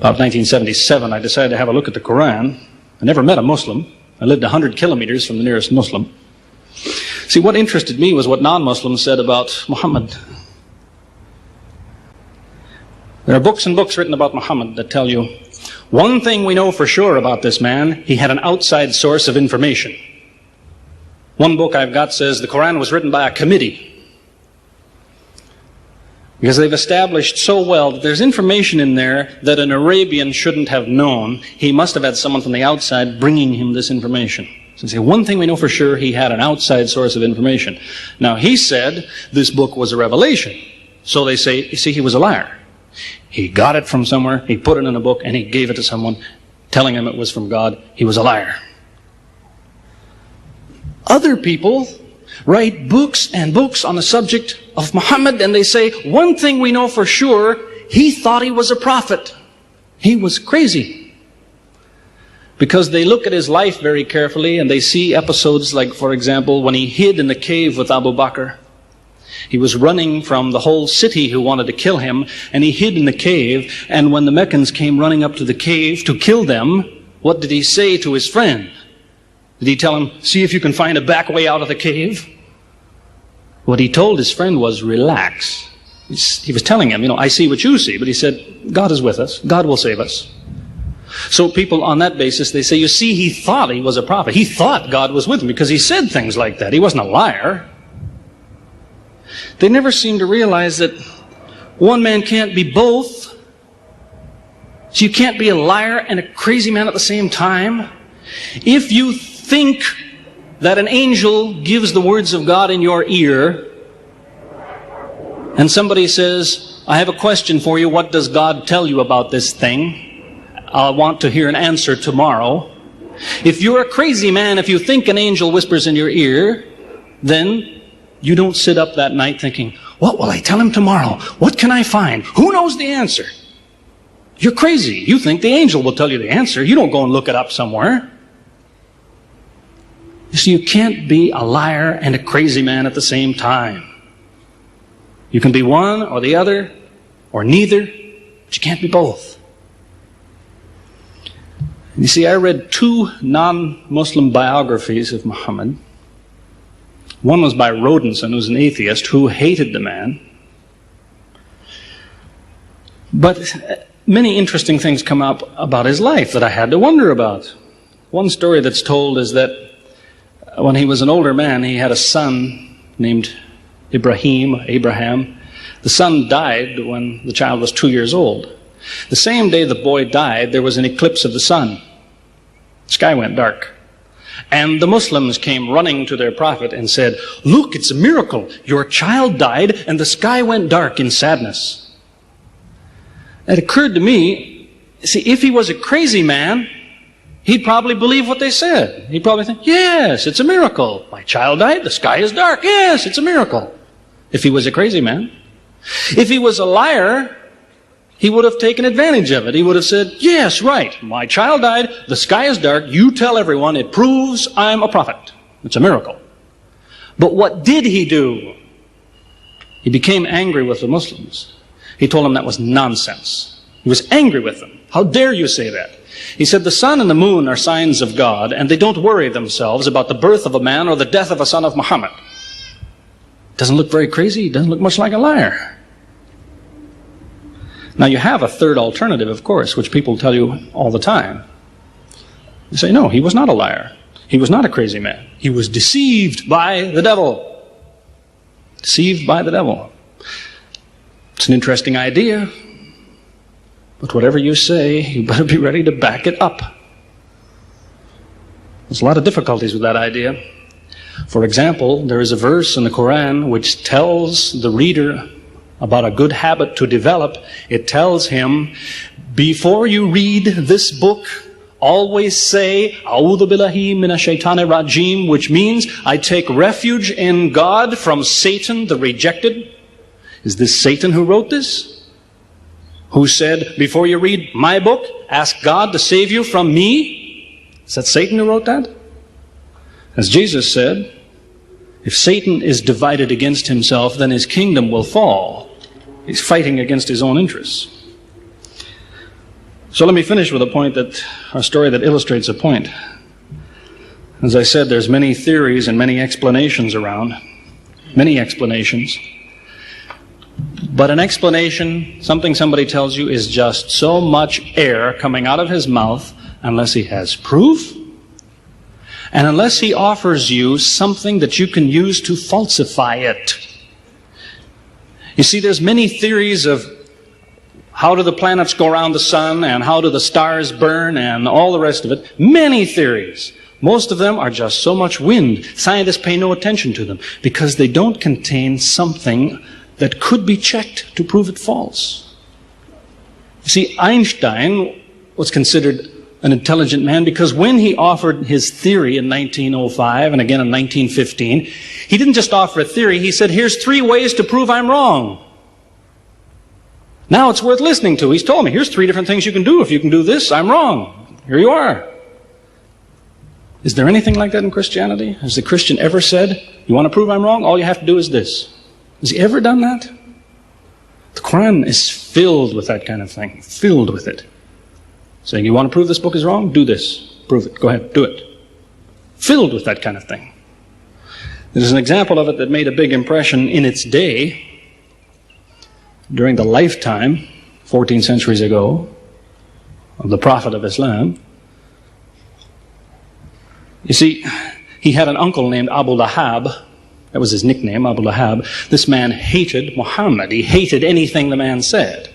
About 1977, I decided to have a look at the Quran. I never met a Muslim. I lived 100 kilometers from the nearest Muslim. See, what interested me was what non-Muslims said about Muhammad. There are books and books written about Muhammad that tell you, one thing we know for sure about this man, he had an outside source of information. One book I've got says the Quran was written by a committee. Because they've established so well that there's information in there that an Arabian shouldn't have known. He must have had someone from the outside bringing him this information. So they say, one thing we know for sure, he had an outside source of information. Now, he said this book was a revelation. So they say, you see, he was a liar. He got it from somewhere, he put it in a book, and he gave it to someone, telling him it was from God. He was a liar. Other people write books and books on the subject of Muhammad, and they say, one thing we know for sure, he thought he was a prophet. He was crazy. Because they look at his life very carefully, and they see episodes like, for example, when he hid in the cave with Abu Bakr. He was running from the whole city who wanted to kill him, and he hid in the cave, and when the Meccans came running up to the cave to kill them, what did he say to his friend? Did he tell him, see if you can find a back way out of the cave? What he told his friend was, relax. He was telling him, I see what you see, but he said, God is with us. God will save us. So people on that basis, they say, you see, he thought he was a prophet. He thought God was with him because he said things like that. He wasn't a liar. They never seem to realize that one man can't be both. So you can't be a liar and a crazy man at the same time. If you think that an angel gives the words of God in your ear, and somebody says, I have a question for you, what does God tell you about this thing? I want to hear an answer tomorrow. If you're a crazy man, if you think an angel whispers in your ear, then you don't sit up that night thinking, what will I tell him tomorrow? What can I find? Who knows the answer? You're crazy. You think the angel will tell you the answer. You don't go and look it up somewhere. You see, you can't be a liar and a crazy man at the same time. You can be one or the other, or neither, but you can't be both. You see, I read 2 non-Muslim biographies of Muhammad. One was by Rodenson, who's an atheist, who hated the man. But many interesting things come up about his life that I had to wonder about. One story that's told is that when he was an older man, he had a son named Abraham. The son died when the child was 2 years old. The same day the boy died, there was an eclipse of the sun. The sky went dark. And the Muslims came running to their prophet and said, look, it's a miracle. Your child died and the sky went dark in sadness. It occurred to me, see, if he was a crazy man, he'd probably believe what they said. He'd probably think, yes, it's a miracle. My child died, the sky is dark. Yes, it's a miracle. If he was a crazy man. If he was a liar, he would have taken advantage of it. He would have said, yes, right, my child died, the sky is dark, you tell everyone, it proves I'm a prophet. It's a miracle. But what did he do? He became angry with the Muslims. He told them that was nonsense. He was angry with them. How dare you say that? He said, the sun and the moon are signs of God, and they don't worry themselves about the birth of a man or the death of a son of Muhammad. Doesn't look very crazy. Doesn't look much like a liar. Now you have a third alternative, of course, which people tell you all the time. You say, no, he was not a liar. He was not a crazy man. He was deceived by the devil. Deceived by the devil. It's an interesting idea. But whatever you say, you better be ready to back it up. There's a lot of difficulties with that idea. For example, there is a verse in the Quran which tells the reader about a good habit to develop. It tells him, before you read this book, always say, A'udhu billahi minash shaitani rajim, which means, I take refuge in God from Satan the rejected. Is this Satan who wrote this? Who said, before you read my book, ask God to save you from me? Is that Satan who wrote that? As Jesus said, if Satan is divided against himself, then his kingdom will fall. He's fighting against his own interests. So let me finish with a story that illustrates a point. As I said, there's many theories and many explanations around. Many explanations. But an explanation, something somebody tells you, is just so much air coming out of his mouth unless he has proof and unless he offers you something that you can use to falsify it. You see, there's many theories of how do the planets go around the sun and how do the stars burn and all the rest of it. Many theories. Most of them are just so much wind. Scientists pay no attention to them because they don't contain something that could be checked to prove it false. You see, Einstein was considered an intelligent man because when he offered his theory in 1905 and again in 1915, he didn't just offer a theory, he said, here's 3 ways to prove I'm wrong. Now it's worth listening to. He's told me, here's 3 different things you can do. If you can do this, I'm wrong. Here you are. Is there anything like that in Christianity? Has the Christian ever said, you want to prove I'm wrong? All you have to do is this. Has he ever done that? The Quran is filled with that kind of thing. Filled with it. Saying, you want to prove this book is wrong? Do this. Prove it. Go ahead. Do it. Filled with that kind of thing. There's an example of it that made a big impression in its day, during the lifetime, 14 centuries ago, of the Prophet of Islam. You see, he had an uncle named Abu Lahab. That was his nickname, Abu Lahab. This man hated Muhammad. He hated anything the man said.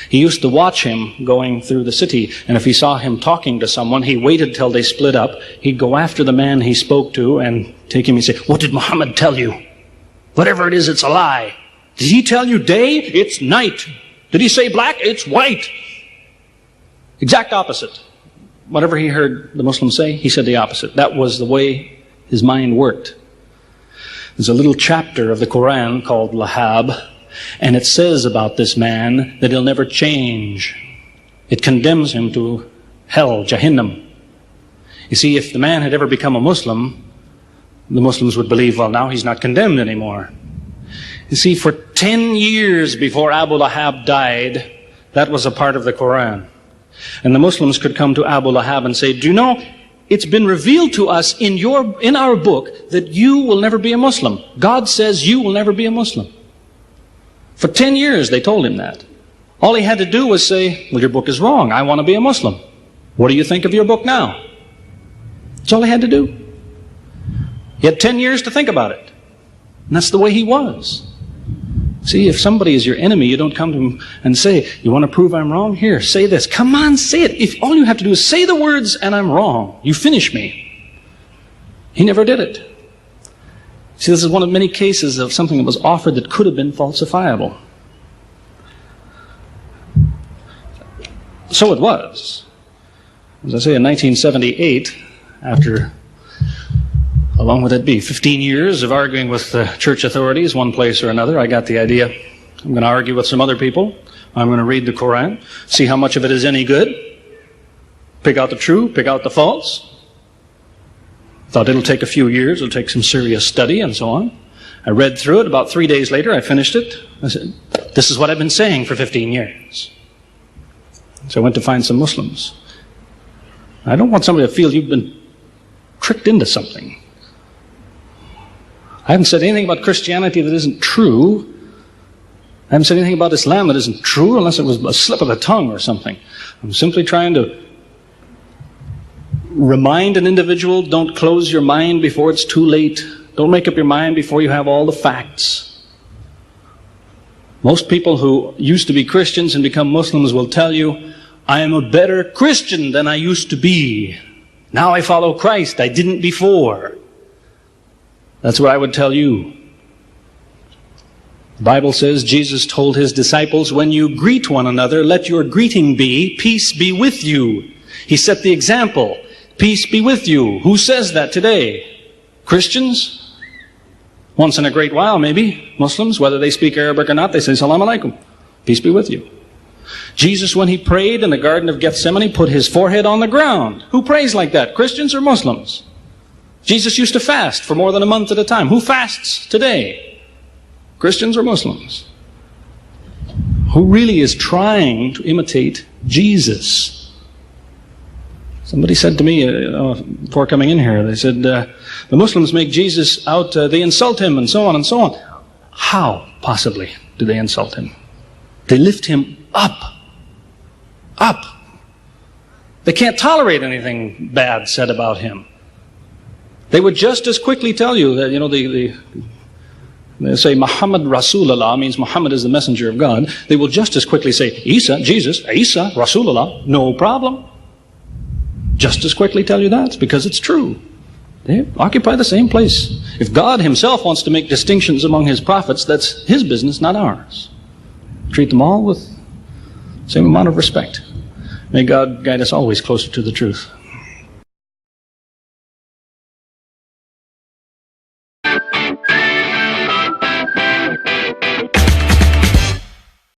He used to watch him going through the city, and if he saw him talking to someone, he waited till they split up. He'd go after the man he spoke to and take him and say, what did Muhammad tell you? Whatever it is, it's a lie. Did he tell you day? It's night. Did he say black? It's white. Exact opposite. Whatever he heard the Muslims say, he said the opposite. That was the way his mind worked. There's a little chapter of the Quran called Lahab, and it says about this man that he'll never change. It condemns him to hell, Jahannam. You see, if the man had ever become a Muslim, the Muslims would believe, well, now he's not condemned anymore. You see, for 10 years before Abu Lahab died, that was a part of the Quran. And the Muslims could come to Abu Lahab and say, do you know, it's been revealed to us in our book that you will never be a Muslim. God says you will never be a Muslim. For 10 years they told him that. All he had to do was say, well, your book is wrong. I want to be a Muslim. What do you think of your book now? That's all he had to do. He had 10 years to think about it. And that's the way he was. See, if somebody is your enemy, you don't come to him and say, you want to prove I'm wrong? Here, say this. Come on, say it. If all you have to do is say the words and I'm wrong, you finish me. He never did it. See, this is one of many cases of something that was offered that could have been falsifiable. So it was. As I say, in 1978, after, how long would that be? 15 years of arguing with the church authorities, one place or another, I got the idea. I'm going to argue with some other people. I'm going to read the Quran, see how much of it is any good, pick out the true, pick out the false. Thought it'll take a few years, it'll take some serious study and so on. I read through it. About 3 days later, I finished it. I said, this is what I've been saying for 15 years. So I went to find some Muslims. I don't want somebody to feel you've been tricked into something. I haven't said anything about Christianity that isn't true. I haven't said anything about Islam that isn't true unless it was a slip of the tongue or something. I'm simply trying to remind an individual, don't close your mind before it's too late. Don't make up your mind before you have all the facts. Most people who used to be Christians and become Muslims will tell you, I am a better Christian than I used to be. Now I follow Christ. I didn't before. That's what I would tell you. The Bible says Jesus told his disciples, when you greet one another, let your greeting be, peace be with you. He set the example. Peace be with you. Who says that today? Christians? Once in a great while, maybe. Muslims, whether they speak Arabic or not, they say, Salam alaikum. Peace be with you. Jesus, when he prayed in the Garden of Gethsemane, put his forehead on the ground. Who prays like that? Christians or Muslims? Jesus used to fast for more than a month at a time. Who fasts today? Christians or Muslims? Who really is trying to imitate Jesus. Somebody said to me before coming in here, they said, the Muslims make Jesus out, they insult him and so on and so on. How, possibly, do they insult him? They lift him up. Up. They can't tolerate anything bad said about him. They would just as quickly tell you that, they say Muhammad Rasulullah means Muhammad is the messenger of God. They will just as quickly say Isa, Jesus, Isa, Rasulullah, no problem. Just as quickly tell you that because it's true. They occupy the same place. If God himself wants to make distinctions among his prophets, that's his business, not ours. Treat them all with the same amount of respect. May God guide us always closer to the truth.